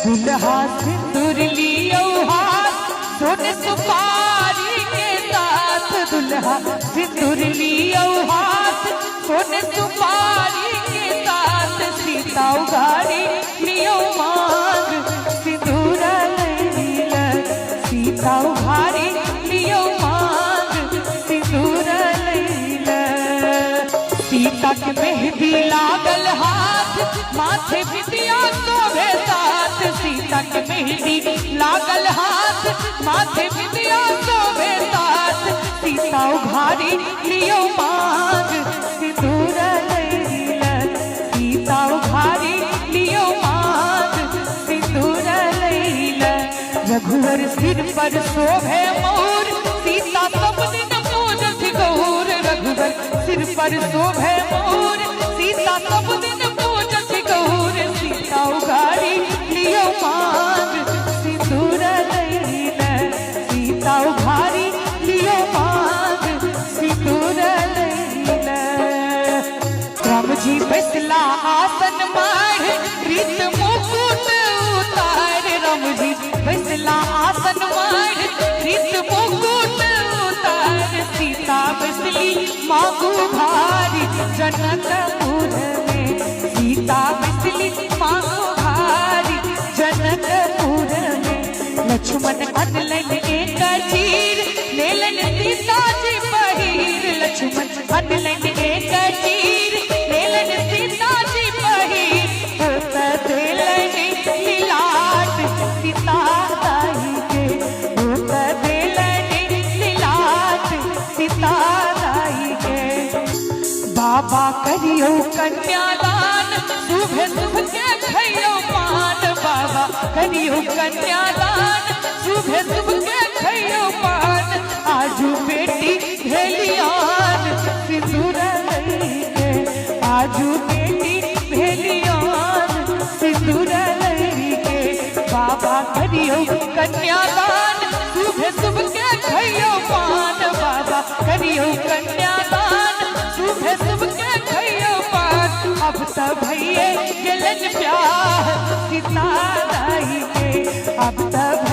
दुल्हा सिंदूर लियो हाथ सोने सुपारी के साथ। दुल्हा सिंदूर लियो हाथ सोने सुपारी के साथ। सीता उघारी लियो मांग सिंदूर लैला। सीता उघारी लियो मांग सिंदूर लैला। सीता के मेहंदी लागल हाथ माथे बिंदिया शोभे साथ। सीता के मेहंदी लागल हाथ माथे बिंदिया शोभे साथ। सीता उघारी लियो मांग सिंदूर लैला। सीता उघारी लियो मांग सिंदूर लैला। रघुवर सिर पर शोभे मोर सीता सब दिन पूजत गौर। रघुवर सिर पर शोभे मोर सीता सब दिन पूजत गौर। सीता उघारी लियो मांग सिंदूर लैला। सीता उघारी लियो मांग सिंदूर लैला। राम जी बैसला आसन माढ़ रीत मुकुट उतार। राम जी बैसला आसन माढ़ रीत मुकुट उतार। सीता बैसली मांगू भारी जनकपुर में। सीता बैसली मांगू भारी जनकपुर में। लक्ष्मण अनलन एक चीर लेलन सीता जी पहिर। लक्ष्मण अनलन एक चीर लेलन सीता जी पहिर। होत देलन लीलाट सीता दाई के। होत देलन लीलाट सीता दाई के। बाबा करियो कन्यादान सुबह सुबह के खइयो पान। बाबा करियो कन्यादान सुबह सुबह के खइयो पान। आजू बेटी भेलियान सिंदूर लैके। आजू बेटी भेलियान सिंदूर लैके। बाबा करियो कन्यादान सुबह सुबह के खइयो पान। बाबा करियो कन्यादान सुबह सुबह के खइयो पान। अब तब भैये गेलन प्यार सीता दाई के। अब तब